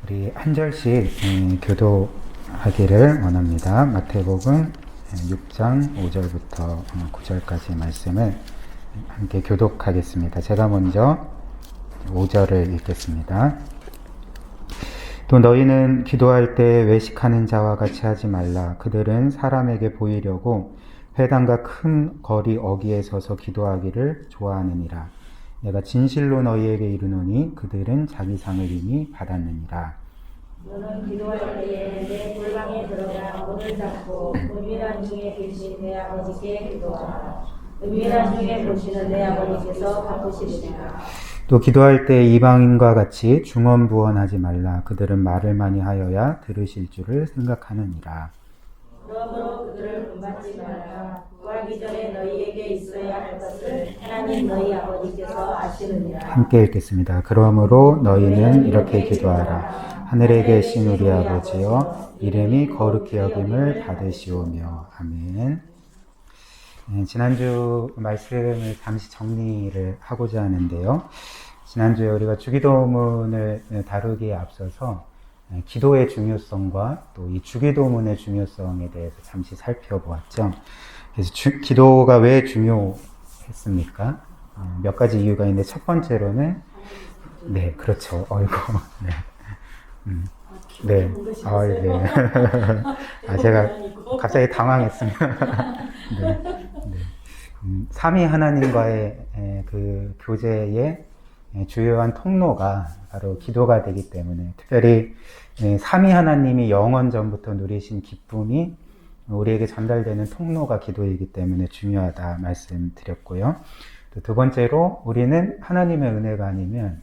우리 한 절씩 교도하기를 원합니다. 마태복음 6장 5절부터 9절까지 말씀을 함께 교독하겠습니다. 제가 먼저 5절을 읽겠습니다. 또 너희는 기도할 때 외식하는 자와 같이 하지 말라. 그들은 사람에게 보이려고 회당과 큰 거리 어귀에 서서 기도하기를 좋아하느니라. 내가 진실로 너희에게 이르노니 그들은 자기 상을 이미 받았느니라. 너는 기도할 때에 내 골방에 들어가 문을 닫고 은밀한 중에 계신 내 아버지께 기도하라. 은밀한 중에 보시는 내 아버지께서 갚으시리라. 또 기도할 때 이방인과 같이 중언부언하지 말라. 그들은 말을 많이 하여야 들으실 줄을 생각하느니라. 그러므로 그들을 본받지 말라. 구하기 전에 너희에게 있어야 할 것을 하나님 너희 아버지께서 아시느니라. 함께 읽겠습니다. 그러므로 너희는 이렇게 기도하라. 하늘에 계신 우리 아버지여, 이름이 거룩히 여김을 받으시오며. 아멘. 지난주 말씀을 잠시 정리를 하고자 하는데요. 지난주에 우리가 주기도문을 다루기에 앞서서 기도의 중요성과 또 이 주기도문의 중요성에 대해서 잠시 살펴보았죠. 그래서 기도가 왜 중요했습니까? 몇 가지 이유가 있는데, 첫 번째로는, 네, 그렇죠. 어이구, 네. 네. 네. 제가 갑자기 당황했습니다. 네. 네. 삼위 하나님과의 그 교제의 주요한 통로가 바로 기도가 되기 때문에, 특별히 삼위 하나님이 영원 전부터 누리신 기쁨이 우리에게 전달되는 통로가 기도이기 때문에 중요하다 말씀드렸고요. 또 두 번째로, 우리는 하나님의 은혜가 아니면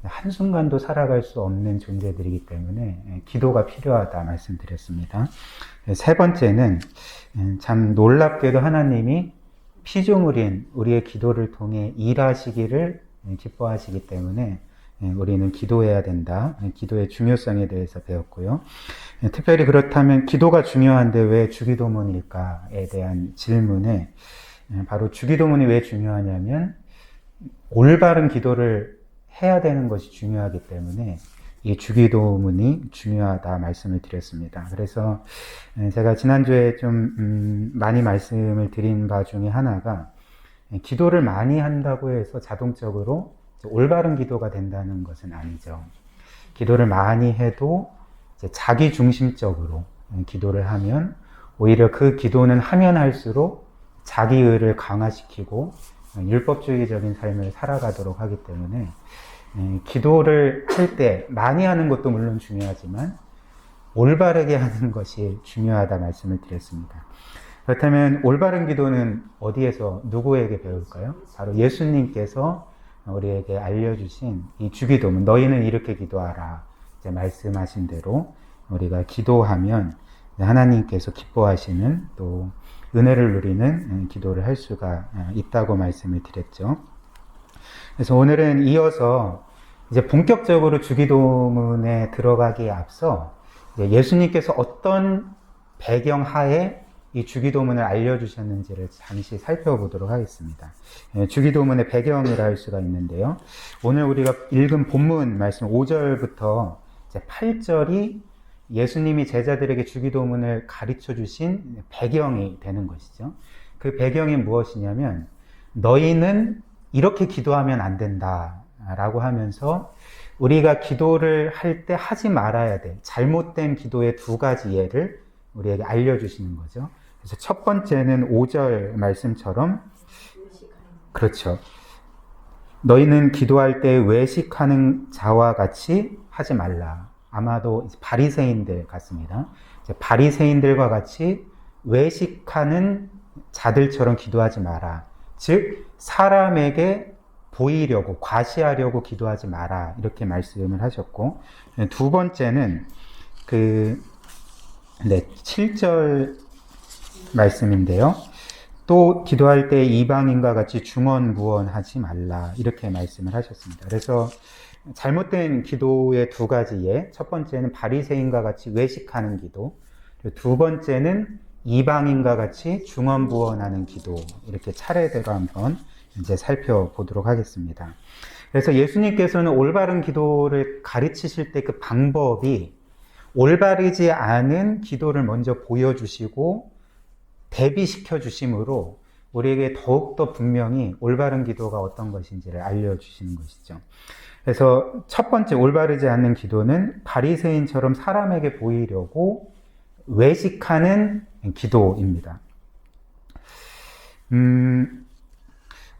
한순간도 살아갈 수 없는 존재들이기 때문에 기도가 필요하다 말씀드렸습니다. 세 번째는, 참 놀랍게도 하나님이 피조물인 우리의 기도를 통해 일하시기를 기뻐하시기 때문에 우리는 기도해야 된다. 기도의 중요성에 대해서 배웠고요. 특별히 그렇다면 기도가 중요한데 왜 주기도문일까에 대한 질문에, 바로 주기도문이 왜 중요하냐면 올바른 기도를 해야 되는 것이 중요하기 때문에 이 주기도문이 중요하다 말씀을 드렸습니다. 그래서 제가 지난주에 좀 많이 말씀을 드린 바 중에 하나가, 기도를 많이 한다고 해서 자동적으로 올바른 기도가 된다는 것은 아니죠. 기도를 많이 해도 이제 자기 중심적으로 기도를 하면 오히려 그 기도는 하면 할수록 자기의를 강화시키고 율법주의적인 삶을 살아가도록 하기 때문에, 기도를 할 때 많이 하는 것도 물론 중요하지만 올바르게 하는 것이 중요하다 말씀을 드렸습니다. 그렇다면 올바른 기도는 어디에서 누구에게 배울까요? 바로 예수님께서 우리에게 알려주신 이 주기도문, 너희는 이렇게 기도하라 이제 말씀하신 대로 우리가 기도하면 하나님께서 기뻐하시는, 또 은혜를 누리는 기도를 할 수가 있다고 말씀을 드렸죠. 그래서 오늘은 이어서 이제 본격적으로 주기도문에 들어가기에 앞서 이제 예수님께서 어떤 배경 하에 이 주기도문을 알려주셨는지를 잠시 살펴보도록 하겠습니다. 주기도문의 배경이라 할 수가 있는데요. 오늘 우리가 읽은 본문 말씀 5절부터 이제 8절이 예수님이 제자들에게 주기도문을 가르쳐 주신 배경이 되는 것이죠. 그 배경이 무엇이냐면, 너희는 이렇게 기도하면 안 된다 라고 하면서 우리가 기도를 할 때 하지 말아야 될 잘못된 기도의 두 가지 예를 우리에게 알려주시는 거죠. 그래서 첫 번째는 5절 말씀처럼, 그렇죠. 너희는 기도할 때 외식하는 자와 같이 하지 말라. 아마도 바리새인들 같습니다. 바리새인들과 같이 외식하는 자들처럼 기도하지 마라. 즉 사람에게 보이려고, 과시하려고 기도하지 마라. 이렇게 말씀을 하셨고, 두 번째는 7절 말씀인데요. 또 기도할 때 이방인과 같이 중언부언하지 말라. 이렇게 말씀을 하셨습니다. 그래서 잘못된 기도의 두 가지 예, 첫 번째는 바리새인과 같이 외식하는 기도, 두 번째는 이방인과 같이 중언부언하는 기도, 이렇게 차례대로 한번 이제 살펴보도록 하겠습니다. 그래서 예수님께서는 올바른 기도를 가르치실 때 그 방법이 올바르지 않은 기도를 먼저 보여주시고 대비시켜 주심으로 우리에게 더욱더 분명히 올바른 기도가 어떤 것인지를 알려주시는 것이죠. 그래서 첫 번째 올바르지 않는 기도는 바리새인처럼 사람에게 보이려고 외식하는 기도입니다.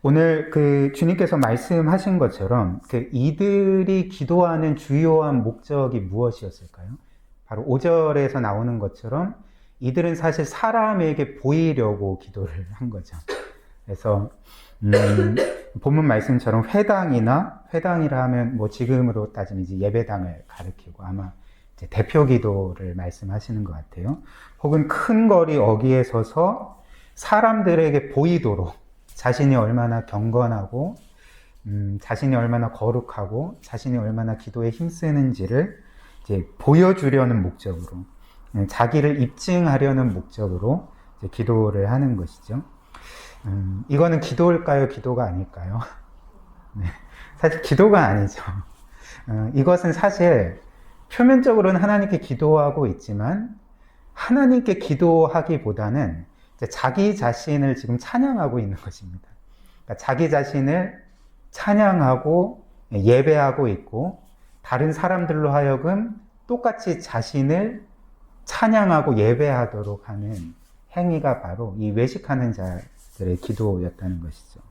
오늘 주님께서 말씀하신 것처럼 이들이 기도하는 주요한 목적이 무엇이었을까요? 바로 5절에서 나오는 것처럼 이들은 사실 사람에게 보이려고 기도를 한 거죠. 그래서 본문 말씀처럼 회당이라 하면 뭐 지금으로 따지면 이제 예배당을 가리키고 아마 이제 대표 기도를 말씀하시는 것 같아요. 혹은 큰 거리 어귀에 서서 사람들에게 보이도록 자신이 얼마나 경건하고 자신이 얼마나 거룩하고 자신이 얼마나 기도에 힘쓰는지를 이제 보여주려는 목적으로, 자기를 입증하려는 목적으로 이제 기도를 하는 것이죠. 이거는 기도일까요? 기도가 아닐까요? 네, 사실 기도가 아니죠. 이것은 사실 표면적으로는 하나님께 기도하고 있지만 하나님께 기도하기보다는 이제 자기 자신을 지금 찬양하고 있는 것입니다. 그러니까 자기 자신을 찬양하고 예배하고 있고 다른 사람들로 하여금 똑같이 자신을 찬양하고 예배하도록 하는 행위가 바로 이 외식하는 자들의 기도였다는 것이죠.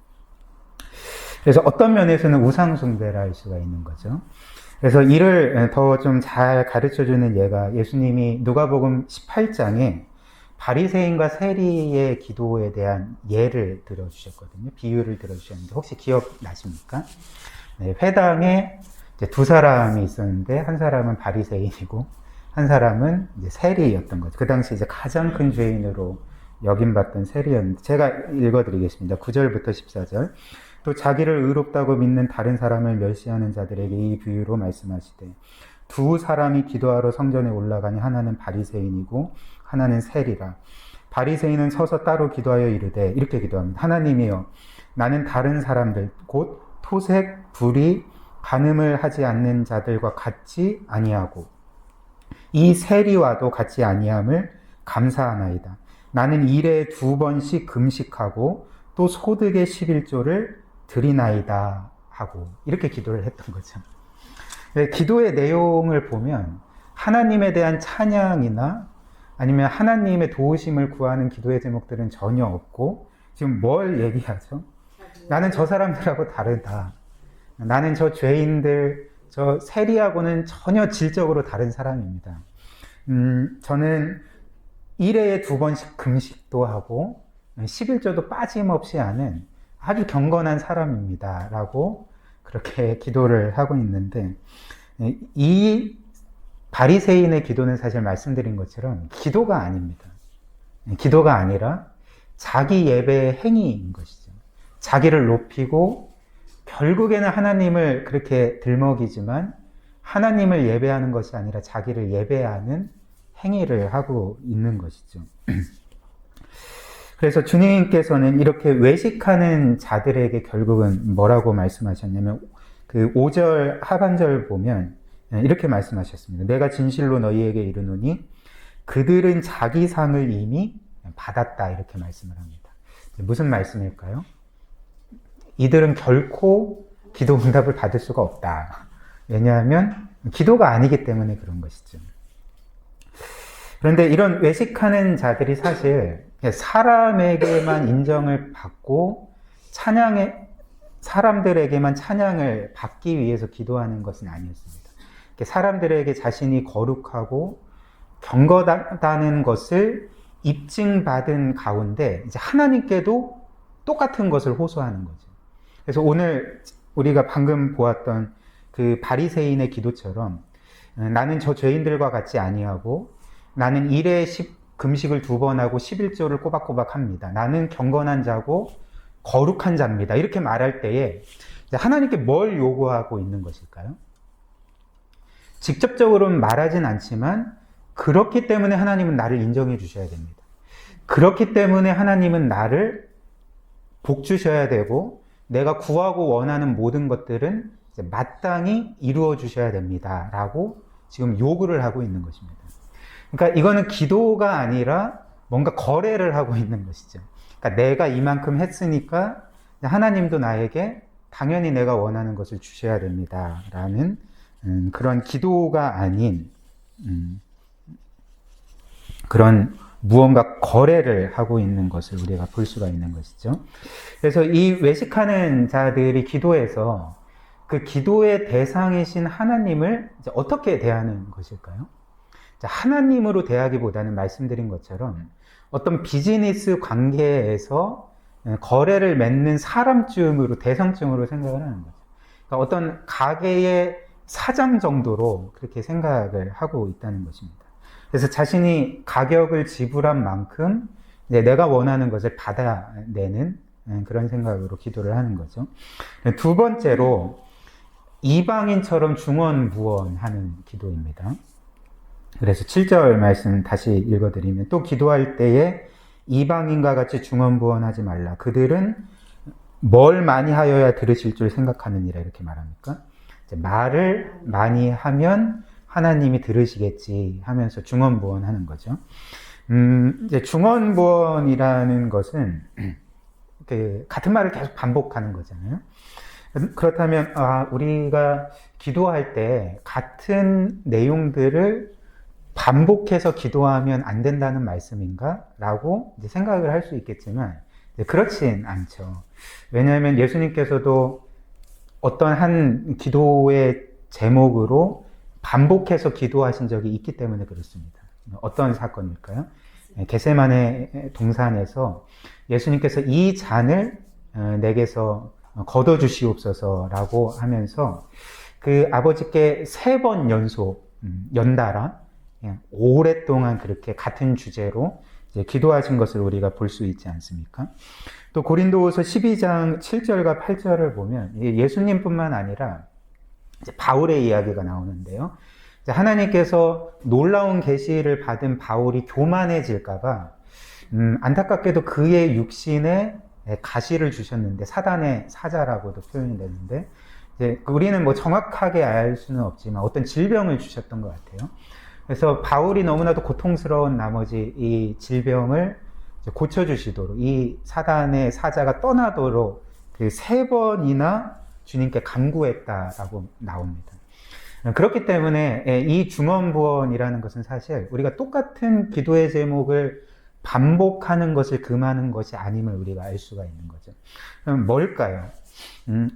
그래서 어떤 면에서는 우상숭배라 할 수가 있는 거죠. 그래서 이를 더 좀 잘 가르쳐주는 예가 예수님이 누가복음 18장에 바리새인과 세리의 기도에 대한 예를 들어주셨거든요. 비유를 들어주셨는데 혹시 기억나십니까? 네, 회당에 이제 두 사람이 있었는데 한 사람은 바리새인이고 한 사람은 이제 세리였던 거죠. 그 당시 이제 가장 큰 죄인으로 여김받던 세리였는데 제가 읽어드리겠습니다. 9절부터 14절. 또 자기를 의롭다고 믿는 다른 사람을 멸시하는 자들에게 이 비유로 말씀하시되 두 사람이 기도하러 성전에 올라가니 하나는 바리새인이고 하나는 세리라. 바리새인은 서서 따로 기도하여 이르되 이렇게 기도합니다. 하나님이여, 나는 다른 사람들 곧 토색, 불의, 간음을 하지 않는 자들과 같지 아니하고 이 세리와도 같지 아니함을 감사하나이다. 나는 일에 2번씩 금식하고 또 소득의 11조를 드리나이다 하고 이렇게 기도를 했던 거죠. 기도의 내용을 보면 하나님에 대한 찬양이나 아니면 하나님의 도우심을 구하는 기도의 제목들은 전혀 없고 지금 뭘 얘기하죠? 나는 저 사람들하고 다르다. 나는 저 죄인들, 저 세리하고는 전혀 질적으로 다른 사람입니다. 저는 1회에 2번씩 금식도 하고 11조도 빠짐없이 하는 아주 경건한 사람입니다. 라고 그렇게 기도를 하고 있는데 이 바리새인의 기도는 사실 말씀드린 것처럼 기도가 아닙니다. 기도가 아니라 자기 예배의 행위인 것이죠. 자기를 높이고 결국에는 하나님을 그렇게 들먹이지만 하나님을 예배하는 것이 아니라 자기를 예배하는 행위를 하고 있는 것이죠. 그래서 주님께서는 이렇게 외식하는 자들에게 결국은 뭐라고 말씀하셨냐면 그 5절 하반절 보면 이렇게 말씀하셨습니다. 내가 진실로 너희에게 이르노니 그들은 자기 상을 이미 받았다 이렇게 말씀을 합니다. 무슨 말씀일까요? 이들은 결코 기도 응답을 받을 수가 없다. 왜냐하면 기도가 아니기 때문에 그런 것이죠. 그런데 이런 외식하는 자들이 사실 사람에게만 인정을 받고 사람들에게만 찬양을 받기 위해서 기도하는 것은 아니었습니다. 사람들에게 자신이 거룩하고 경건하다는 것을 입증받은 가운데 이제 하나님께도 똑같은 것을 호소하는 거죠. 그래서 오늘 우리가 방금 보았던 그 바리새인의 기도처럼 나는 저 죄인들과 같지 아니하고 나는 1회 금식을 2번 하고 11조를 꼬박꼬박 합니다. 나는 경건한 자고 거룩한 자입니다. 이렇게 말할 때에 하나님께 뭘 요구하고 있는 것일까요? 직접적으로는 말하진 않지만 그렇기 때문에 하나님은 나를 인정해 주셔야 됩니다. 그렇기 때문에 하나님은 나를 복 주셔야 되고 내가 구하고 원하는 모든 것들은 이제 마땅히 이루어 주셔야 됩니다. 라고 지금 요구를 하고 있는 것입니다. 그러니까 이거는 기도가 아니라 뭔가 거래를 하고 있는 것이죠. 그러니까 내가 이만큼 했으니까 하나님도 나에게 당연히 내가 원하는 것을 주셔야 됩니다. 라는 그런 기도가 아닌 그런 무언가 거래를 하고 있는 것을 우리가 볼 수가 있는 것이죠. 그래서 이 외식하는 자들이 기도해서 그 기도의 대상이신 하나님을 이제 어떻게 대하는 것일까요? 하나님으로 대하기보다는 말씀드린 것처럼 어떤 비즈니스 관계에서 거래를 맺는 사람쯤으로, 대상쯤으로 생각을 하는 거죠. 그러니까 어떤 가게의 사장 정도로 그렇게 생각을 하고 있다는 것입니다. 그래서 자신이 가격을 지불한 만큼 내가 원하는 것을 받아내는 그런 생각으로 기도를 하는 거죠. 두 번째로 이방인처럼 중언부언하는 기도입니다. 그래서 7절 말씀 다시 읽어드리면 또 기도할 때에 이방인과 같이 중언부언하지 말라. 그들은 뭘 많이 하여야 들으실 줄 생각하느니라 이렇게 말합니까? 말을 많이 하면 하나님이 들으시겠지 하면서 중언부언하는 거죠. 이제 중언부언이라는 것은 같은 말을 계속 반복하는 거잖아요. 그렇다면 우리가 기도할 때 같은 내용들을 반복해서 기도하면 안 된다는 말씀인가? 라고 이제 생각을 할 수 있겠지만 그렇진 않죠. 왜냐하면 예수님께서도 어떤 한 기도의 제목으로 반복해서 기도하신 적이 있기 때문에 그렇습니다. 어떤 사건일까요? 겟세마네 동산에서 예수님께서 이 잔을 내게서 걷어주시옵소서라고 하면서 그 아버지께 3번 연속 연달아 오랫동안 그렇게 같은 주제로 이제 기도하신 것을 우리가 볼 수 있지 않습니까? 또 고린도후서 12장 7절과 8절을 보면 예수님뿐만 아니라 이제 바울의 이야기가 나오는데요. 이제 하나님께서 놀라운 계시를 받은 바울이 교만해질까봐 안타깝게도 그의 육신에 가시를 주셨는데 사단의 사자라고도 표현이 되는데 이제 우리는 뭐 정확하게 알 수는 없지만 어떤 질병을 주셨던 것 같아요. 그래서 바울이 너무나도 고통스러운 나머지 이 질병을 고쳐주시도록 이 사단의 사자가 떠나도록 그 3번이나 주님께 간구했다라고 나옵니다. 그렇기 때문에 이 중언부언이라는 것은 사실 우리가 똑같은 기도의 제목을 반복하는 것을 금하는 것이 아님을 우리가 알 수가 있는 거죠. 그럼 뭘까요?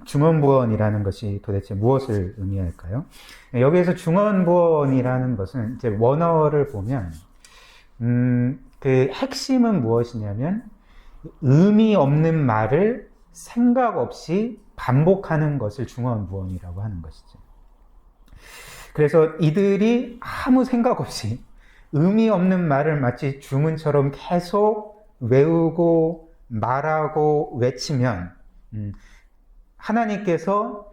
중언부언이라는 것이 도대체 무엇을 의미할까요? 여기에서 중언부언이라는 것은 이제 원어를 보면 그 핵심은 무엇이냐면 의미 없는 말을 생각 없이 반복하는 것을 중언부언이라고 하는 것이죠. 그래서 이들이 아무 생각 없이 의미 없는 말을 마치 주문처럼 계속 외우고 말하고 외치면 하나님께서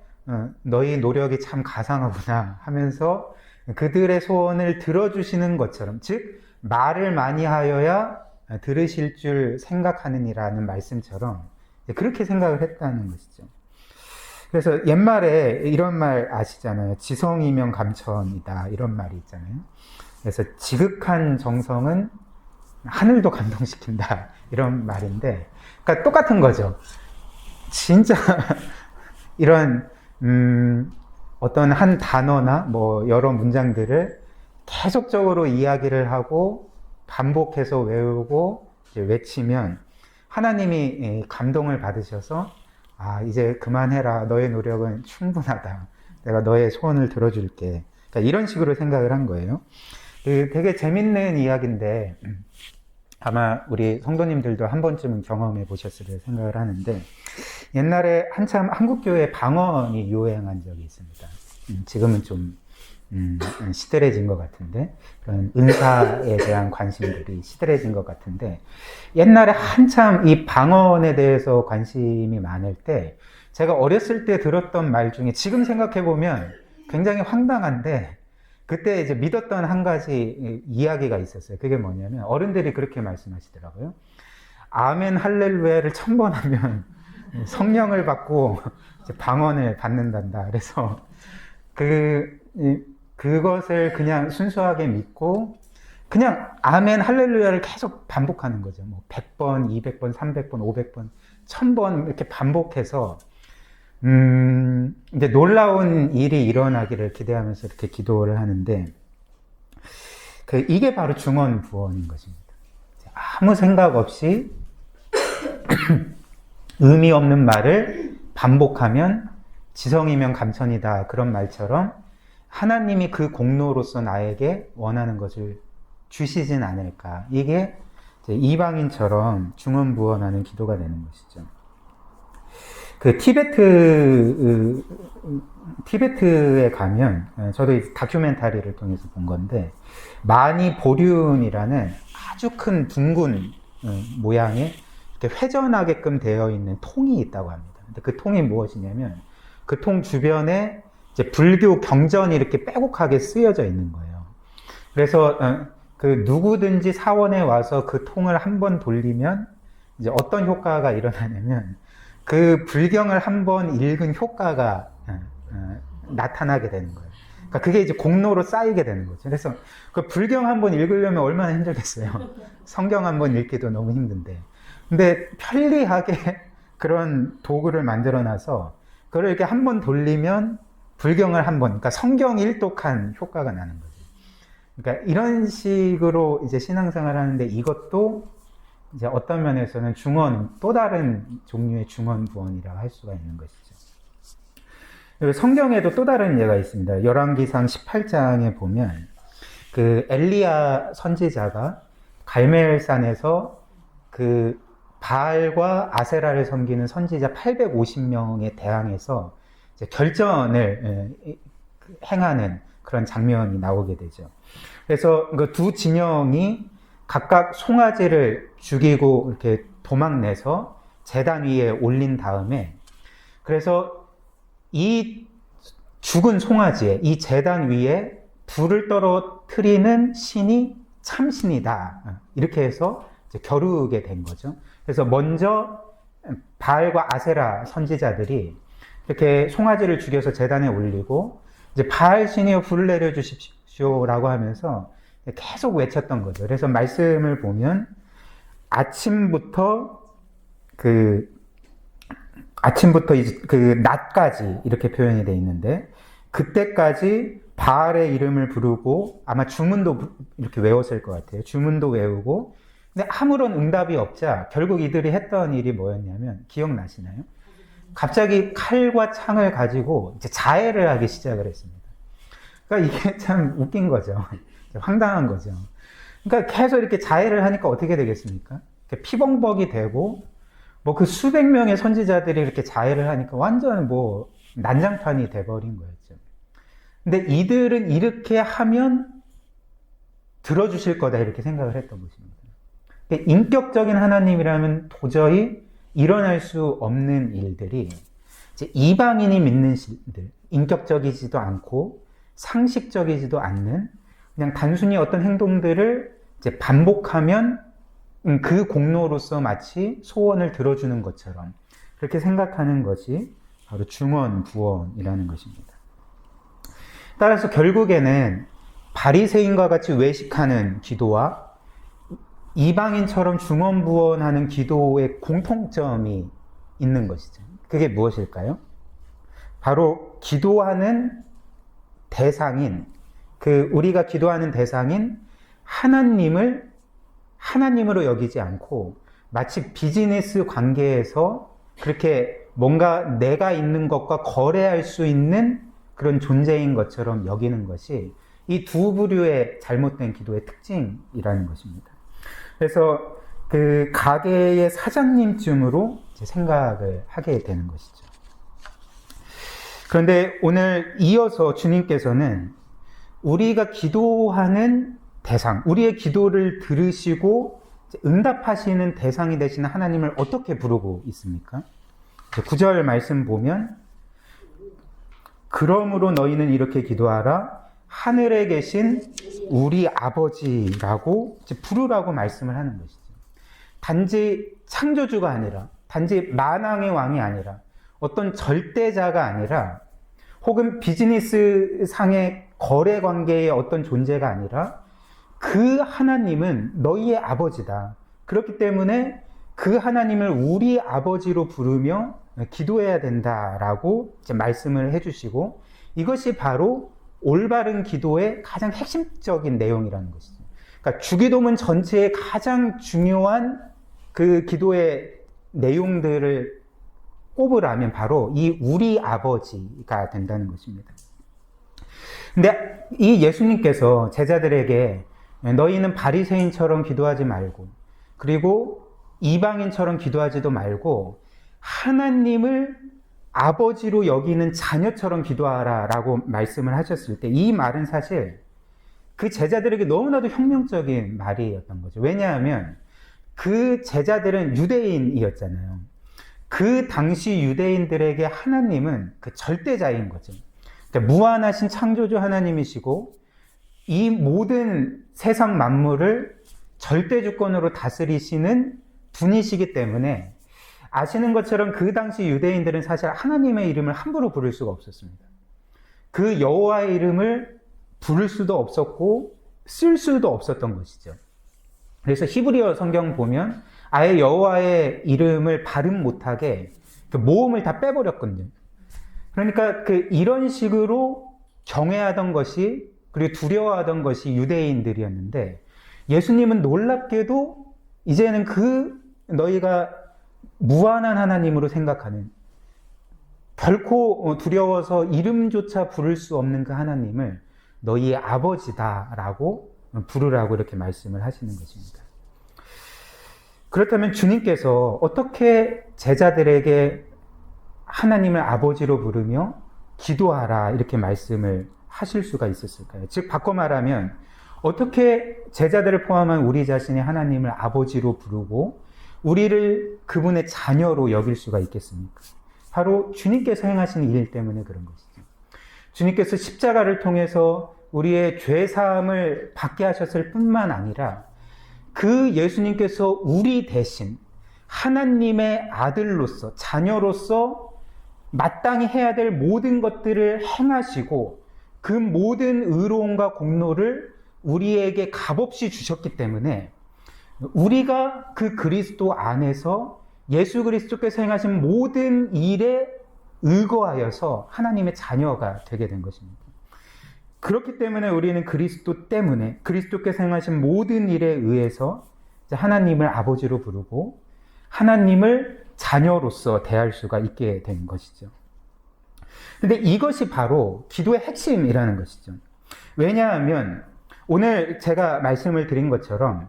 너희 노력이 참 가상하구나 하면서 그들의 소원을 들어주시는 것처럼, 즉 말을 많이 하여야 들으실 줄 생각하느니라는 말씀처럼 그렇게 생각을 했다는 것이죠. 그래서 옛말에 이런 말 아시잖아요. 지성이면 감천이다 이런 말이 있잖아요. 그래서 지극한 정성은 하늘도 감동시킨다 이런 말인데, 그러니까 똑같은 거죠. 진짜 이런 어떤 한 단어나 뭐 여러 문장들을 계속적으로 이야기를 하고 반복해서 외우고 이제 외치면 하나님이 감동을 받으셔서 이제 그만해라. 너의 노력은 충분하다. 내가 너의 소원을 들어줄게. 그러니까 이런 식으로 생각을 한 거예요. 되게 재밌는 이야기인데 아마 우리 성도님들도 한 번쯤은 경험해 보셨을 생각을 하는데, 옛날에 한참 한국교회 방언이 유행한 적이 있습니다. 지금은 좀 시들해진 것 같은데, 그런 은사에 대한 관심들이 시들해진 것 같은데, 옛날에 한참 이 방언에 대해서 관심이 많을 때 제가 어렸을 때 들었던 말 중에 지금 생각해 보면 굉장히 황당한데, 그때 이제 믿었던 한 가지 이야기가 있었어요. 그게 뭐냐면 어른들이 그렇게 말씀하시더라고요. 아멘 할렐루야를 1000번 하면 성령을 받고 이제 방언을 받는단다. 그래서 그것을 그냥 순수하게 믿고 그냥 아멘 할렐루야를 계속 반복하는 거죠. 뭐 100번, 200번, 300번, 500번, 1000번 이렇게 반복해서 이제 놀라운 일이 일어나기를 기대하면서 이렇게 기도를 하는데 이게 바로 중언부언인 것입니다. 아무 생각 없이 의미 없는 말을 반복하면 지성이면 감천이다. 그런 말처럼 하나님이 그 공로로서 나에게 원하는 것을 주시진 않을까. 이게 이제 이방인처럼 중언부언하는 기도가 되는 것이죠. 티베트에 가면, 저도 이 다큐멘터리를 통해서 본 건데, 마니보륜이라는 아주 큰 둥근 모양의 이렇게 회전하게끔 되어 있는 통이 있다고 합니다. 근데 그 통이 무엇이냐면, 그 통 주변에 이제 불교 경전이 이렇게 빼곡하게 쓰여져 있는 거예요. 그래서 누구든지 사원에 와서 그 통을 한번 돌리면 이제 어떤 효과가 일어나냐면 그 불경을 한번 읽은 효과가 나타나게 되는 거예요. 그러니까 그게 이제 공로로 쌓이게 되는 거죠. 그래서 그 불경 한번 읽으려면 얼마나 힘들겠어요. 성경 한번 읽기도 너무 힘든데. 근데 편리하게 그런 도구를 만들어놔서 그걸 이렇게 한번 돌리면 불경을 한번, 그러니까 성경 일독한 효과가 나는 거죠. 그러니까 이런 식으로 이제 신앙생활을 하는데 이것도 이제 어떤 면에서는 또 다른 종류의 중언부언이라고 할 수가 있는 것이죠. 성경에도 또 다른 예가 있습니다. 열왕기상 18장에 보면 그 엘리야 선지자가 갈멜산에서 그 바알과 아세라를 섬기는 선지자 850명에 대항해서 이제 결전을 행하는 그런 장면이 나오게 되죠. 그래서 그 두 진영이 각각 송아지를 죽이고 이렇게 도망내서 제단 위에 올린 다음에 그래서 이 죽은 송아지에 이 제단 위에 불을 떨어뜨리는 신이 참신이다. 이렇게 해서 이제 겨루게 된 거죠. 그래서 먼저 바알과 아세라 선지자들이 이렇게 송아지를 죽여서 제단에 올리고 이제 바알 신이여 불을 내려 주십시오라고 하면서 계속 외쳤던 거죠. 그래서 말씀을 보면 아침부터 이제 그 낮까지 이렇게 표현이 되어 있는데 그때까지 바알의 이름을 부르고 아마 주문도 이렇게 외웠을 것 같아요. 주문도 외우고 근데 아무런 응답이 없자 결국 이들이 했던 일이 뭐였냐면 기억나시나요? 갑자기 칼과 창을 가지고 이제 자해를 하기 시작을 했습니다. 그러니까 이게 참 웃긴 거죠. 황당한 거죠. 그러니까 계속 이렇게 자해를 하니까 어떻게 되겠습니까? 피범벅이 되고 뭐 그 수백 명의 선지자들이 이렇게 자해를 하니까 완전 뭐 난장판이 돼버린 거였죠. 근데 이들은 이렇게 하면 들어주실 거다 이렇게 생각을 했던 것입니다. 인격적인 하나님이라면 도저히 일어날 수 없는 일들이 이제 이방인이 믿는 신들, 인격적이지도 않고 상식적이지도 않는 그냥 단순히 어떤 행동들을 이제 반복하면 그 공로로서 마치 소원을 들어주는 것처럼 그렇게 생각하는 것이 바로 중언부언이라는 것입니다. 따라서 결국에는 바리새인과 같이 외식하는 기도와 이방인처럼 중언부언하는 기도의 공통점이 있는 것이죠. 그게 무엇일까요? 바로 기도하는 대상인, 우리가 기도하는 대상인 하나님으로 여기지 않고 마치 비즈니스 관계에서 그렇게 뭔가 내가 있는 것과 거래할 수 있는 그런 존재인 것처럼 여기는 것이 이 두 부류의 잘못된 기도의 특징이라는 것입니다. 그래서 그 가게의 사장님쯤으로 생각을 하게 되는 것이죠. 그런데 오늘 이어서 주님께서는 우리가 기도하는 대상, 우리의 기도를 들으시고 응답하시는 대상이 되시는 하나님을 어떻게 부르고 있습니까? 9절 말씀 보면 그러므로 너희는 이렇게 기도하라 하늘에 계신 우리 아버지라고 부르라고 말씀을 하는 것이죠. 단지 창조주가 아니라 단지 만왕의 왕이 아니라 어떤 절대자가 아니라 혹은 비즈니스 상의 거래 관계의 어떤 존재가 아니라 그 하나님은 너희의 아버지다. 그렇기 때문에 그 하나님을 우리 아버지로 부르며 기도해야 된다라고 이제 말씀을 해주시고, 이것이 바로 올바른 기도의 가장 핵심적인 내용이라는 것이죠. 그러니까 주기도문 전체의 가장 중요한 그 기도의 내용들을 꼽으라면 바로 이 우리 아버지가 된다는 것입니다. 근데 이 예수님께서 제자들에게 너희는 바리새인처럼 기도하지 말고, 그리고 이방인처럼 기도하지도 말고 하나님을 아버지로 여기는 자녀처럼 기도하라 라고 말씀을 하셨을 때, 이 말은 사실 그 제자들에게 너무나도 혁명적인 말이었던 거죠. 왜냐하면 그 제자들은 유대인이었잖아요. 그 당시 유대인들에게 하나님은 그 절대자인 거죠. 그러니까 무한하신 창조주 하나님이시고 이 모든 세상 만물을 절대 주권으로 다스리시는 분이시기 때문에, 아시는 것처럼 그 당시 유대인들은 사실 하나님의 이름을 함부로 부를 수가 없었습니다. 그 여호와의 이름을 부를 수도 없었고 쓸 수도 없었던 것이죠. 그래서 히브리어 성경 보면 아예 여호와의 이름을 발음 못하게 그 모음을 다 빼버렸거든요. 그러니까 이런 식으로 경외하던 것이, 그리고 두려워하던 것이 유대인들이었는데, 예수님은 놀랍게도 이제는 너희가 무한한 하나님으로 생각하는, 결코 두려워서 이름조차 부를 수 없는 그 하나님을 너희의 아버지다라고 부르라고 이렇게 말씀을 하시는 것입니다. 그렇다면 주님께서 어떻게 제자들에게 하나님을 아버지로 부르며 기도하라 이렇게 말씀을 하실 수가 있었을까요? 즉 바꿔 말하면 어떻게 제자들을 포함한 우리 자신이 하나님을 아버지로 부르고 우리를 그분의 자녀로 여길 수가 있겠습니까? 바로 주님께서 행하신 일 때문에 그런 것이죠. 주님께서 십자가를 통해서 우리의 죄사함을 받게 하셨을 뿐만 아니라 그 예수님께서 우리 대신 하나님의 아들로서, 자녀로서 마땅히 해야 될 모든 것들을 행하시고 그 모든 의로움과 공로를 우리에게 값없이 주셨기 때문에 우리가 그 그리스도 안에서 예수 그리스도께서 행하신 모든 일에 의거하여서 하나님의 자녀가 되게 된 것입니다. 그렇기 때문에 우리는 그리스도 때문에, 그리스도께서 행하신 모든 일에 의해서 하나님을 아버지로 부르고 하나님을 자녀로서 대할 수가 있게 된 것이죠. 근데 이것이 바로 기도의 핵심이라는 것이죠. 왜냐하면 오늘 제가 말씀을 드린 것처럼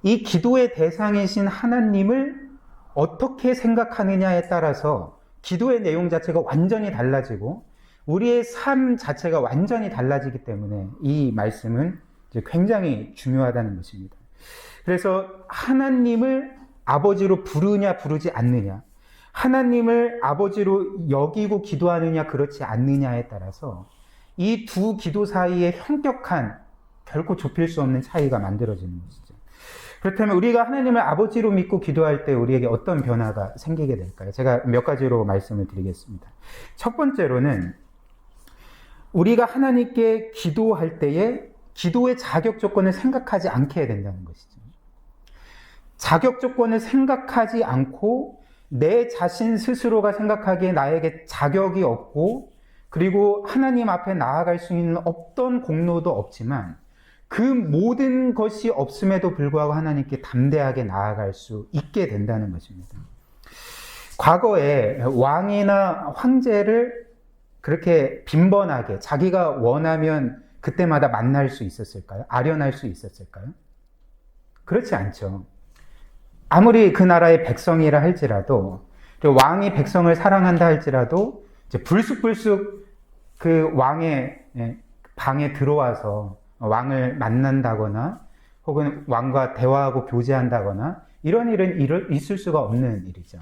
이 기도의 대상이신 하나님을 어떻게 생각하느냐에 따라서 기도의 내용 자체가 완전히 달라지고 우리의 삶 자체가 완전히 달라지기 때문에 이 말씀은 굉장히 중요하다는 것입니다. 그래서 하나님을 아버지로 부르냐 부르지 않느냐, 하나님을 아버지로 여기고 기도하느냐 그렇지 않느냐에 따라서 이 두 기도 사이에 현격한, 결코 좁힐 수 없는 차이가 만들어지는 것이죠. 그렇다면 우리가 하나님을 아버지로 믿고 기도할 때 우리에게 어떤 변화가 생기게 될까요? 제가 몇 가지로 말씀을 드리겠습니다. 첫 번째로는 우리가 하나님께 기도할 때에 기도의 자격 조건을 생각하지 않게 된다는 것이죠. 자격 조건을 생각하지 않고 내 자신 스스로가 생각하기에 나에게 자격이 없고 그리고 하나님 앞에 나아갈 수 있는 어떤 공로도 없지만 그 모든 것이 없음에도 불구하고 하나님께 담대하게 나아갈 수 있게 된다는 것입니다. 과거에 왕이나 황제를 그렇게 빈번하게 자기가 원하면 그때마다 만날 수 있었을까요? 아련할 수 있었을까요? 그렇지 않죠. 아무리 그 나라의 백성이라 할지라도, 왕이 백성을 사랑한다 할지라도 이제 불쑥불쑥 그 왕의 방에 들어와서 왕을 만난다거나 혹은 왕과 대화하고 교제한다거나 이런 일은 있을 수가 없는 일이죠.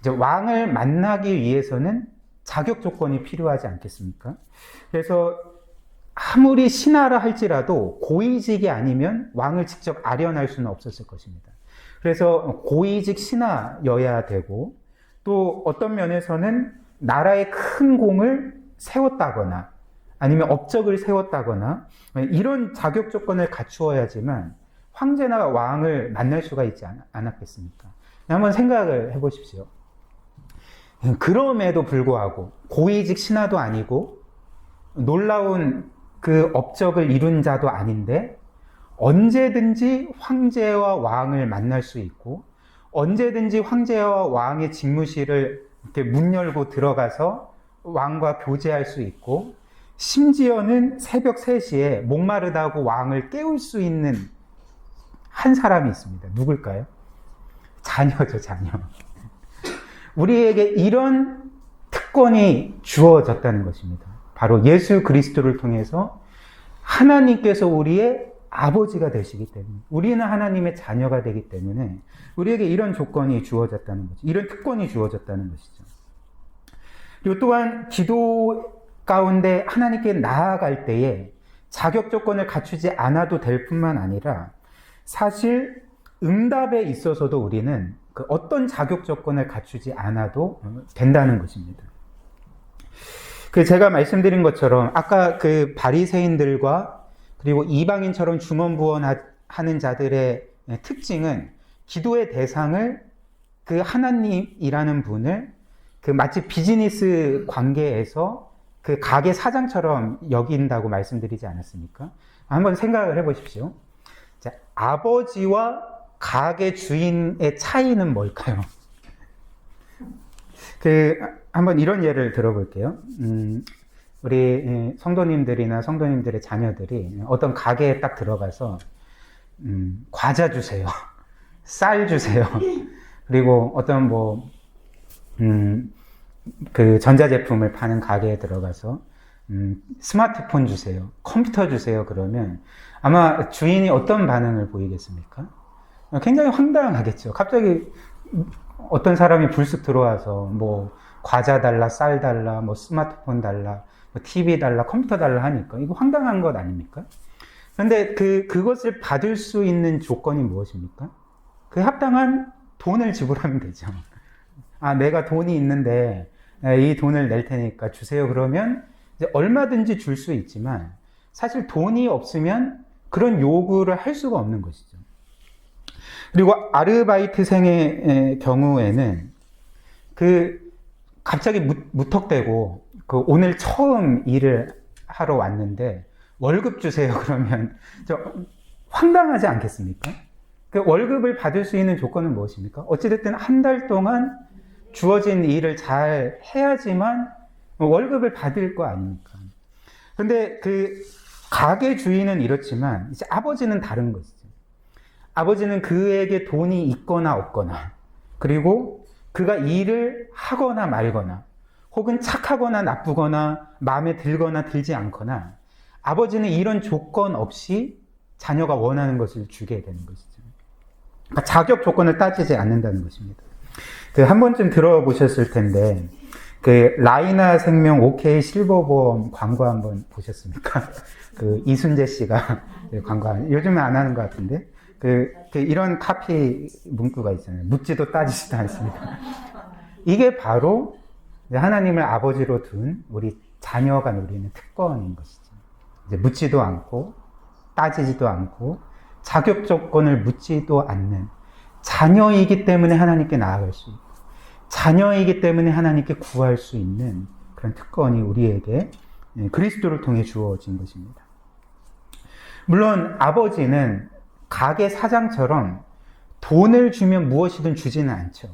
이제 왕을 만나기 위해서는 자격 조건이 필요하지 않겠습니까? 그래서 아무리 신하라 할지라도 고위직이 아니면 왕을 직접 아련할 수는 없었을 것입니다. 그래서 고위직 신하여야 되고, 또 어떤 면에서는 나라의 큰 공을 세웠다거나 아니면 업적을 세웠다거나 이런 자격 조건을 갖추어야지만 황제나 왕을 만날 수가 있지 않았겠습니까? 한번 생각을 해보십시오. 그럼에도 불구하고 고위직 신하도 아니고 놀라운 그 업적을 이룬 자도 아닌데 언제든지 황제와 왕을 만날 수 있고 언제든지 황제와 왕의 직무실을 이렇게 문 열고 들어가서 왕과 교제할 수 있고 심지어는 새벽 3시에 목마르다고 왕을 깨울 수 있는 한 사람이 있습니다. 누굴까요? 자녀죠, 자녀. 우리에게 이런 특권이 주어졌다는 것입니다. 바로 예수 그리스도를 통해서 하나님께서 우리의 아버지가 되시기 때문에, 우리는 하나님의 자녀가 되기 때문에 우리에게 이런 조건이 주어졌다는 거죠. 이런 특권이 주어졌다는 것이죠. 그리고 또한 기도 가운데 하나님께 나아갈 때에 자격 조건을 갖추지 않아도 될 뿐만 아니라 사실 응답에 있어서도 우리는 그 어떤 자격 조건을 갖추지 않아도 된다는 것입니다. 그 제가 말씀드린 것처럼 아까 그 바리새인들과 그리고 이방인처럼 중언부언하는 자들의 특징은 기도의 대상을 그 하나님이라는 분을 그 마치 비즈니스 관계에서 그 가게 사장처럼 여긴다고 말씀드리지 않았습니까? 한번 생각을 해보십시오. 자, 아버지와 가게 주인의 차이는 뭘까요? 한번 이런 예를 들어볼게요. 우리 성도님들이나 성도님들의 자녀들이 어떤 가게에 딱 들어가서 과자 주세요, 쌀 주세요, 그리고 어떤 그 전자제품을 파는 가게에 들어가서 스마트폰 주세요, 컴퓨터 주세요 그러면 아마 주인이 어떤 반응을 보이겠습니까? 굉장히 황당하겠죠. 갑자기 어떤 사람이 불쑥 들어와서 과자 달라, 쌀 달라, 스마트폰 달라, TV 달라, 컴퓨터 달라 하니까 이거 황당한 것 아닙니까? 그런데 그것을 받을 수 있는 조건이 무엇입니까? 그 합당한 돈을 지불하면 되죠. 아, 내가 돈이 있는데 이 돈을 낼 테니까 주세요 그러면 이제 얼마든지 줄 수 있지만 사실 돈이 없으면 그런 요구를 할 수가 없는 것이죠. 그리고 아르바이트생의 경우에는 갑자기 무턱대고 오늘 처음 일을 하러 왔는데 월급 주세요 그러면 황당하지 않겠습니까? 그 월급을 받을 수 있는 조건은 무엇입니까? 어찌됐든 한 달 동안 주어진 일을 잘 해야지만 월급을 받을 거 아닙니까? 그런데 그 가게 주인은 이렇지만 이제 아버지는 다른 것이죠. 아버지는 그에게 돈이 있거나 없거나 그리고 그가 일을 하거나 말거나 혹은 착하거나 나쁘거나 마음에 들거나 들지 않거나 아버지는 이런 조건 없이 자녀가 원하는 것을 주게 되는 것이죠. 그러니까 자격 조건을 따지지 않는다는 것입니다. 한 번쯤 들어보셨을 텐데 라이나 생명 OK 실버보험 광고 한번 보셨습니까? 이순재 씨가 광고한, 요즘은 안 하는 것 같은데 이런 카피 문구가 있잖아요. 묻지도 따지지도 않습니다. 이게 바로 하나님을 아버지로 둔 우리 자녀가 누리는 특권인 것이죠. 이제 묻지도 않고 따지지도 않고 자격 조건을 묻지도 않는 자녀이기 때문에 하나님께 나아갈 수 있고 자녀이기 때문에 하나님께 구할 수 있는 그런 특권이 우리에게 그리스도를 통해 주어진 것입니다. 물론 아버지는 가게 사장처럼 돈을 주면 무엇이든 주지는 않죠.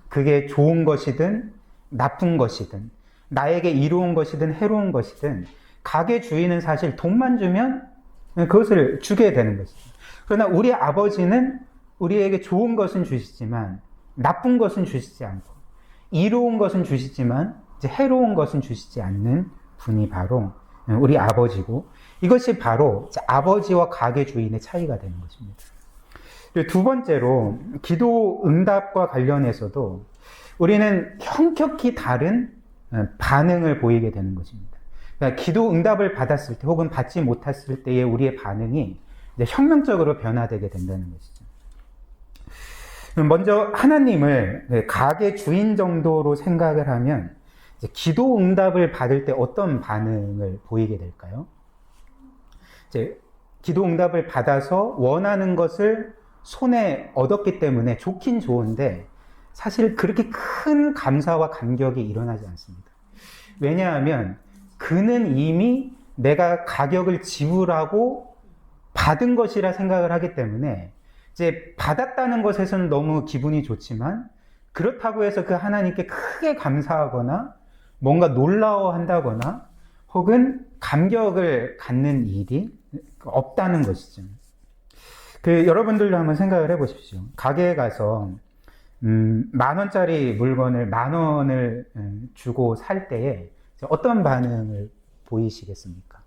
그게 좋은 것이든 나쁜 것이든 나에게 이로운 것이든 해로운 것이든 가게 주인은 사실 돈만 주면 그것을 주게 되는 것이죠. 그러나 우리 아버지는 우리에게 좋은 것은 주시지만 나쁜 것은 주시지 않고 이로운 것은 주시지만 이제 해로운 것은 주시지 않는 분이 바로 우리 아버지고 이것이 바로 아버지와 가게 주인의 차이가 되는 것입니다. 두 번째로 기도 응답과 관련해서도 우리는 형격히 다른 반응을 보이게 되는 것입니다. 그러니까 기도 응답을 받았을 때 혹은 받지 못했을 때의 우리의 반응이 이제 혁명적으로 변화되게 된다는 것이죠. 먼저 하나님을 가게 주인 정도로 생각을 하면 이제 기도 응답을 받을 때 어떤 반응을 보이게 될까요? 이제 기도 응답을 받아서 원하는 것을 손에 얻었기 때문에 좋긴 좋은데 사실 그렇게 큰 감사와 감격이 일어나지 않습니다. 왜냐하면 그는 이미 내가 가격을 지불하고 받은 것이라 생각을 하기 때문에 이제 받았다는 것에서는 너무 기분이 좋지만 그렇다고 해서 그 하나님께 크게 감사하거나 뭔가 놀라워한다거나 혹은 감격을 갖는 일이 없다는 것이죠. 여러분들도 한번 생각을 해보십시오. 가게에 가서 10,000원짜리 물건을 10,000원을 주고 살 때에 어떤 반응을 보이시겠습니까?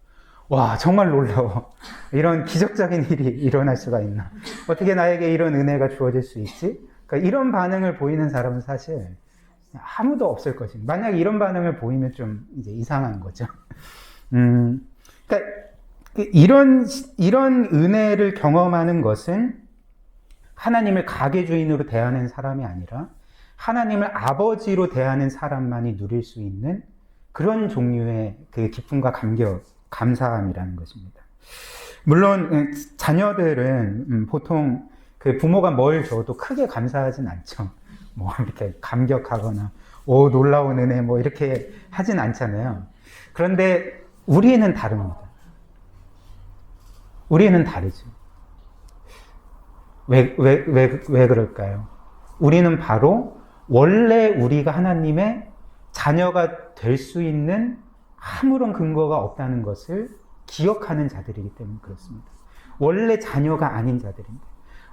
와, 정말 놀라워. 이런 기적적인 일이 일어날 수가 있나? 어떻게 나에게 이런 은혜가 주어질 수 있지? 그러니까 이런 반응을 보이는 사람은 사실 아무도 없을 것입니다. 만약에 이런 반응을 보이면 좀 이제 이상한 거죠. 그러니까 이런 은혜를 경험하는 것은 하나님을 가게 주인으로 대하는 사람이 아니라 하나님을 아버지로 대하는 사람만이 누릴 수 있는 그런 종류의 그 기쁨과 감격, 감사함이라는 것입니다. 물론 자녀들은 보통 그 부모가 뭘 줘도 크게 감사하진 않죠. 뭐 이렇게 감격하거나 오 놀라운 은혜 뭐 이렇게 하진 않잖아요. 그런데 우리는 다릅니다. 우리는 다르죠. 왜 그럴까요? 우리는 바로 원래 우리가 하나님의 자녀가 될 수 있는 아무런 근거가 없다는 것을 기억하는 자들이기 때문에 그렇습니다. 원래 자녀가 아닌 자들인데,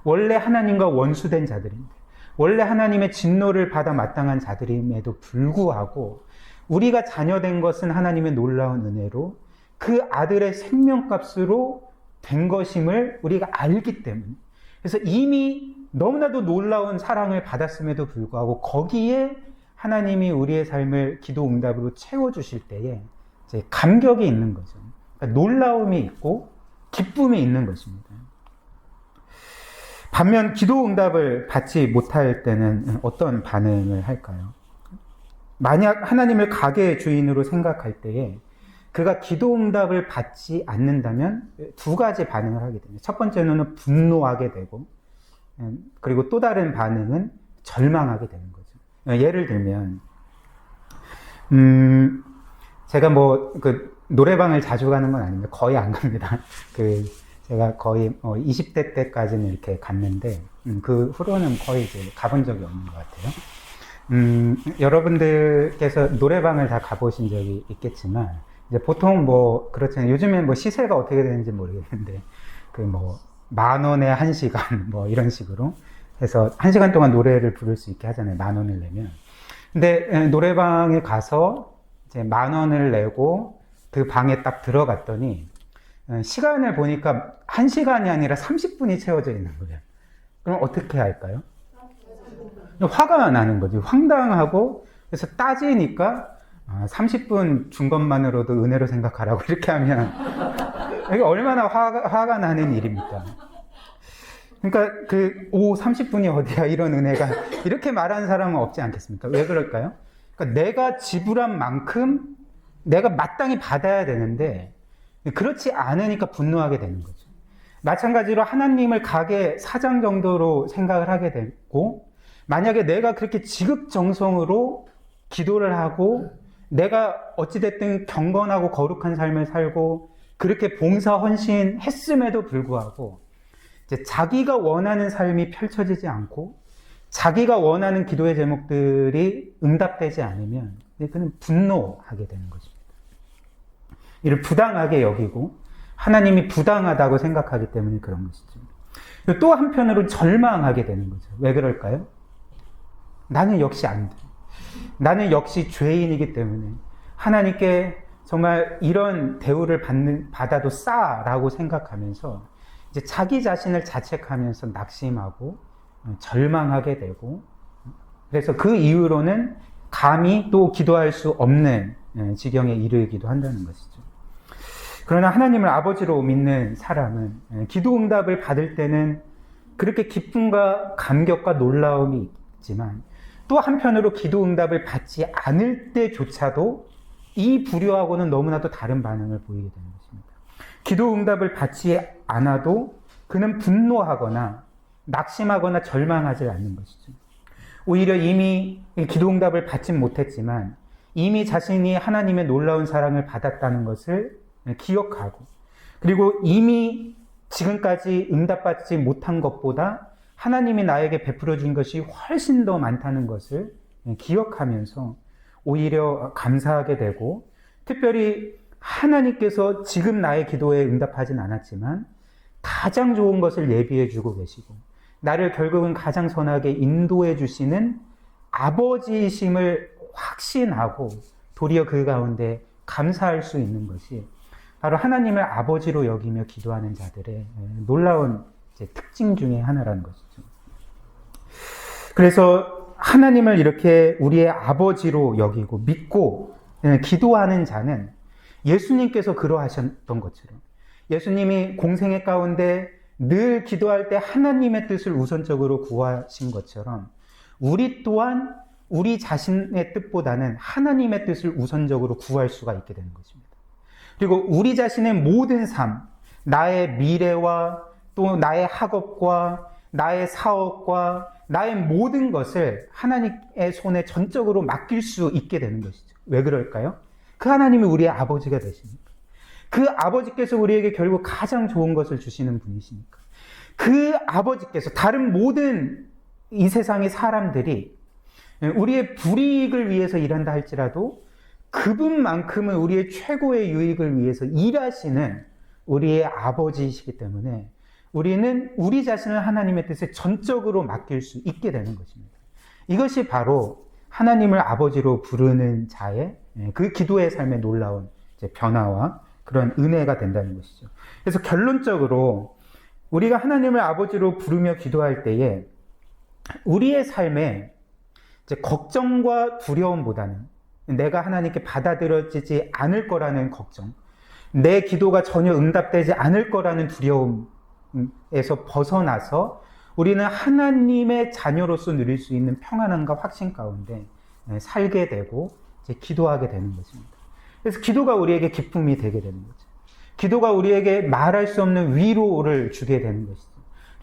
원래 하나님과 원수된 자들인데, 원래 하나님의 진노를 받아 마땅한 자들임에도 불구하고 우리가 자녀된 것은 하나님의 놀라운 은혜로 그 아들의 생명값으로 된 것임을 우리가 알기 때문에, 그래서 이미 너무나도 놀라운 사랑을 받았음에도 불구하고 거기에 하나님이 우리의 삶을 기도 응답으로 채워주실 때에 이제 감격이 있는 거죠. 그러니까 놀라움이 있고 기쁨이 있는 것입니다. 반면 기도 응답을 받지 못할 때는 어떤 반응을 할까요? 만약 하나님을 가게의 주인으로 생각할 때에 그가 기도 응답을 받지 않는다면 두 가지 반응을 하게 됩니다. 첫 번째는 분노하게 되고, 그리고 또 다른 반응은 절망하게 되는 거죠. 예를 들면, 제가 노래방을 자주 가는 건 아닌데 거의 안 갑니다. 제가 거의 20대 때까지는 이렇게 갔는데, 그 후로는 거의 이제 가본 적이 없는 것 같아요. 여러분들께서 노래방을 다 가보신 적이 있겠지만, 이제 보통 그렇잖아요. 요즘엔 시세가 어떻게 되는지 모르겠는데, 10,000원에 1시간, 이런 식으로 해서 1시간 동안 노래를 부를 수 있게 하잖아요. 10,000원을 내면. 근데 노래방에 가서 이제 10,000원을 내고 그 방에 딱 들어갔더니, 시간을 보니까 1시간이 아니라 30분이 채워져 있는 거예요. 그럼 어떻게 할까요? 화가 나는 거지. 황당하고, 그래서 따지니까, 30분 준 것만으로도 은혜로 생각하라고 이렇게 하면 이게 얼마나 화가 나는 일입니까? 그러니까 30분이 어디야 이런 은혜가 이렇게 말하는 사람은 없지 않겠습니까? 왜 그럴까요? 그러니까 내가 지불한 만큼 내가 마땅히 받아야 되는데 그렇지 않으니까 분노하게 되는 거죠. 마찬가지로 하나님을 가게 사장 정도로 생각을 하게 되고, 만약에 내가 그렇게 지극정성으로 기도를 하고 내가 어찌됐든 경건하고 거룩한 삶을 살고 그렇게 봉사 헌신했음에도 불구하고 이제 자기가 원하는 삶이 펼쳐지지 않고 자기가 원하는 기도의 제목들이 응답되지 않으면 그는 분노하게 되는 것입니다. 이를 부당하게 여기고 하나님이 부당하다고 생각하기 때문에 그런 것이죠. 또 한편으로 절망하게 되는 거죠. 왜 그럴까요? 나는 역시 안 돼. 나는 역시 죄인이기 때문에 하나님께 정말 이런 대우를 받아도 싸라고 생각하면서 이제 자기 자신을 자책하면서 낙심하고 절망하게 되고, 그래서 그 이후로는 감히 또 기도할 수 없는 지경에 이르기도 한다는 것이죠. 그러나 하나님을 아버지로 믿는 사람은 기도 응답을 받을 때는 그렇게 기쁨과 감격과 놀라움이 있지만 또 한편으로 기도 응답을 받지 않을 때조차도 이 불효하고는 너무나도 다른 반응을 보이게 되는 것입니다. 기도 응답을 받지 않아도 그는 분노하거나 낙심하거나 절망하지 않는 것이죠. 오히려 이미 기도 응답을 받지 못했지만 이미 자신이 하나님의 놀라운 사랑을 받았다는 것을 기억하고, 그리고 이미 지금까지 응답받지 못한 것보다 하나님이 나에게 베풀어 준 것이 훨씬 더 많다는 것을 기억하면서 오히려 감사하게 되고, 특별히 하나님께서 지금 나의 기도에 응답하진 않았지만 가장 좋은 것을 예비해 주고 계시고 나를 결국은 가장 선하게 인도해 주시는 아버지이심을 확신하고 도리어 그 가운데 감사할 수 있는 것이 바로 하나님을 아버지로 여기며 기도하는 자들의 놀라운 특징 중에 하나라는 것이죠. 그래서 하나님을 이렇게 우리의 아버지로 여기고 믿고 기도하는 자는 예수님께서 그러하셨던 것처럼, 예수님이 공생애 가운데 늘 기도할 때 하나님의 뜻을 우선적으로 구하신 것처럼 우리 또한 우리 자신의 뜻보다는 하나님의 뜻을 우선적으로 구할 수가 있게 되는 것입니다. 그리고 우리 자신의 모든 삶, 나의 미래와 또 나의 학업과 나의 사업과 나의 모든 것을 하나님의 손에 전적으로 맡길 수 있게 되는 것이죠. 왜 그럴까요? 그 하나님이 우리의 아버지가 되시니까. 그 아버지께서 우리에게 결국 가장 좋은 것을 주시는 분이시니까. 그 아버지께서 다른 모든 이 세상의 사람들이 우리의 불이익을 위해서 일한다 할지라도 그분만큼은 우리의 최고의 유익을 위해서 일하시는 우리의 아버지이시기 때문에 우리는 우리 자신을 하나님의 뜻에 전적으로 맡길 수 있게 되는 것입니다. 이것이 바로 하나님을 아버지로 부르는 자의 그 기도의 삶의 놀라운 변화와 그런 은혜가 된다는 것이죠. 그래서 결론적으로 우리가 하나님을 아버지로 부르며 기도할 때에 우리의 삶에 걱정과 두려움보다는 내가 하나님께 받아들여지지 않을 거라는 걱정, 내 기도가 전혀 응답되지 않을 거라는 두려움에서 벗어나서 우리는 하나님의 자녀로서 누릴 수 있는 평안함과 확신 가운데 살게 되고 기도하게 되는 것입니다. 그래서 기도가 우리에게 기쁨이 되게 되는 거죠. 기도가 우리에게 말할 수 없는 위로를 주게 되는 것이죠.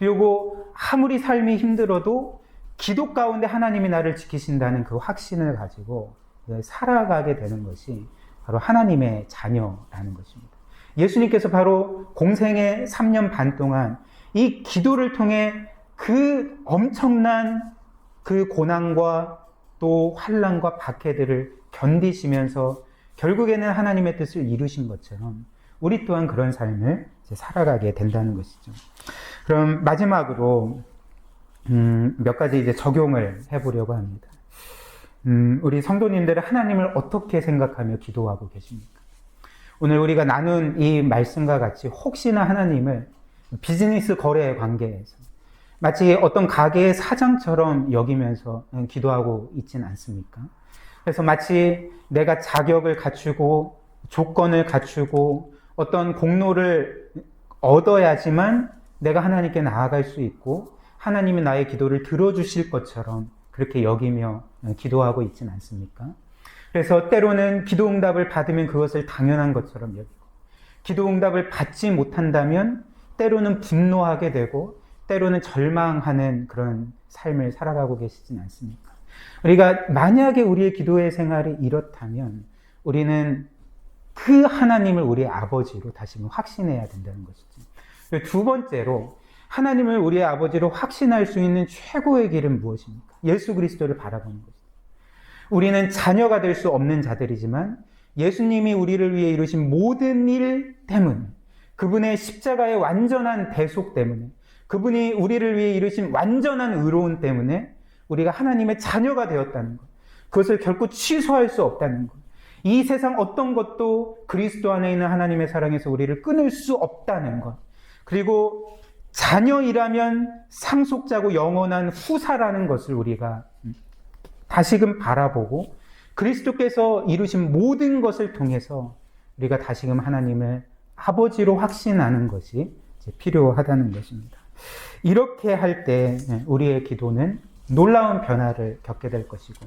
그리고 아무리 삶이 힘들어도 기도 가운데 하나님이 나를 지키신다는 그 확신을 가지고 살아가게 되는 것이 바로 하나님의 자녀라는 것입니다. 예수님께서 바로 공생의 3년 반 동안 이 기도를 통해 그 엄청난 그 고난과 또 환난과 박해들을 견디시면서 결국에는 하나님의 뜻을 이루신 것처럼 우리 또한 그런 삶을 살아가게 된다는 것이죠. 그럼 마지막으로 몇 가지 이제 적용을 해보려고 합니다. 우리 성도님들은 하나님을 어떻게 생각하며 기도하고 계십니까? 오늘 우리가 나눈 이 말씀과 같이 혹시나 하나님을 비즈니스 거래 관계에서 마치 어떤 가게의 사장처럼 여기면서 기도하고 있지는 않습니까? 그래서 마치 내가 자격을 갖추고 조건을 갖추고 어떤 공로를 얻어야지만 내가 하나님께 나아갈 수 있고 하나님이 나의 기도를 들어주실 것처럼 그렇게 여기며 기도하고 있지는 않습니까? 그래서 때로는 기도 응답을 받으면 그것을 당연한 것처럼 여기고 기도 응답을 받지 못한다면 때로는 분노하게 되고 때로는 절망하는 그런 삶을 살아가고 계시진 않습니까? 우리가 만약에 우리의 기도의 생활이 이렇다면 우리는 그 하나님을 우리의 아버지로 다시금 확신해야 된다는 것이죠. 두 번째로 하나님을 우리의 아버지로 확신할 수 있는 최고의 길은 무엇입니까? 예수 그리스도를 바라보는 것입니다. 우리는 자녀가 될 수 없는 자들이지만 예수님이 우리를 위해 이루신 모든 일 때문에, 그분의 십자가의 완전한 대속 때문에, 그분이 우리를 위해 이루신 완전한 의로움 때문에 우리가 하나님의 자녀가 되었다는 것, 그것을 결코 취소할 수 없다는 것, 이 세상 어떤 것도 그리스도 안에 있는 하나님의 사랑에서 우리를 끊을 수 없다는 것, 그리고 자녀이라면 상속자고 영원한 후사라는 것을 우리가 다시금 바라보고 그리스도께서 이루신 모든 것을 통해서 우리가 다시금 하나님을 아버지로 확신하는 것이 필요하다는 것입니다. 이렇게 할 때 우리의 기도는 놀라운 변화를 겪게 될 것이고,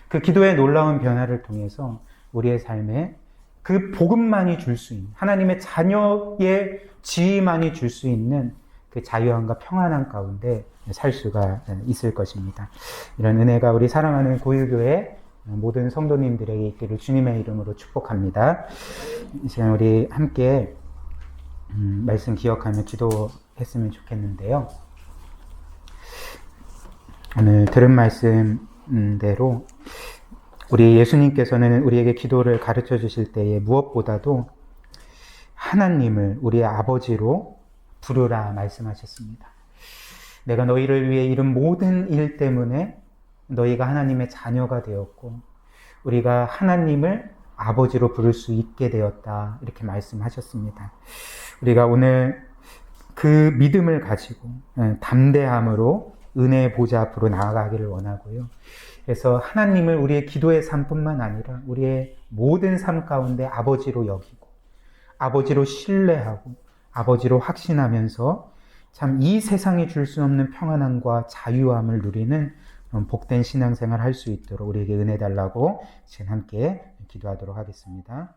그 기도의 놀라운 변화를 통해서 우리의 삶에 그 복음만이 줄 수 있는, 하나님의 자녀의 지위만이 줄 수 있는 그 자유함과 평안함 가운데 살 수가 있을 것입니다. 이런 은혜가 우리 사랑하는 고일교회 모든 성도님들에게 있기를 주님의 이름으로 축복합니다. 이 시간 우리 함께 말씀 기억하며 기도했으면 좋겠는데요. 오늘 들은 말씀대로 우리 예수님께서는 우리에게 기도를 가르쳐 주실 때에 무엇보다도 하나님을 우리의 아버지로 부르라 말씀하셨습니다. 내가 너희를 위해 이룬 모든 일 때문에 너희가 하나님의 자녀가 되었고 우리가 하나님을 아버지로 부를 수 있게 되었다, 이렇게 말씀하셨습니다. 우리가 오늘 그 믿음을 가지고 담대함으로 은혜의 보좌 앞으로 나아가기를 원하고요. 그래서 하나님을 우리의 기도의 삶뿐만 아니라 우리의 모든 삶 가운데 아버지로 여기고 아버지로 신뢰하고 아버지로 확신하면서 참 이 세상이 줄 수 없는 평안함과 자유함을 누리는 복된 신앙생활 할 수 있도록 우리에게 은혜 달라고 지금 함께 기도하도록 하겠습니다.